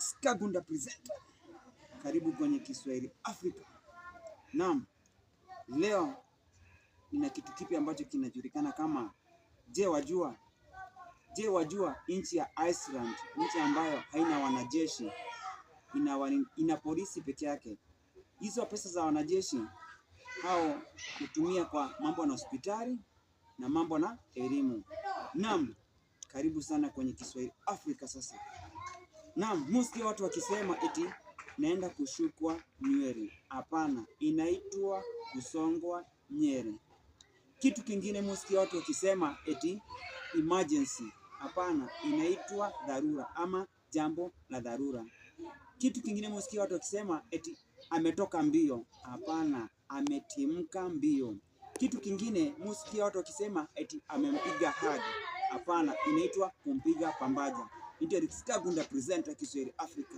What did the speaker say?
Hendrix Kagunda presenter. Karibu kwenye Kiswahili Afrika. Naam, leo nina kitu kipi ambacho kinajulikana kama je wajua nchi ya Iceland, nchi ambayo haina wanajeshi, ina polisi peke yake. Hizo pesa za wanajeshi hao hutumia kwa mambo na hospitali na mambo na elimu. Naam, karibu sana kwenye Kiswahili Afrika sasa. Naam, musikia watu wakisema eti naenda kushukwa nywele. Hapana, inaitwa kusongwa nywele. Kitu kingine musikia watu wakisema eti emergency. Hapana, inaitwa dharura ama jambo la dharura. Kitu kingine musikia watu wakisema eti ametoka mbio. Hapana, ametimka mbio. Kitu kingine musikia watu wakisema eti amempiga hadi. Hapana, inaitwa kumpiga pambaja. Hendrix Kagunda presenter Kiswahili Afrika.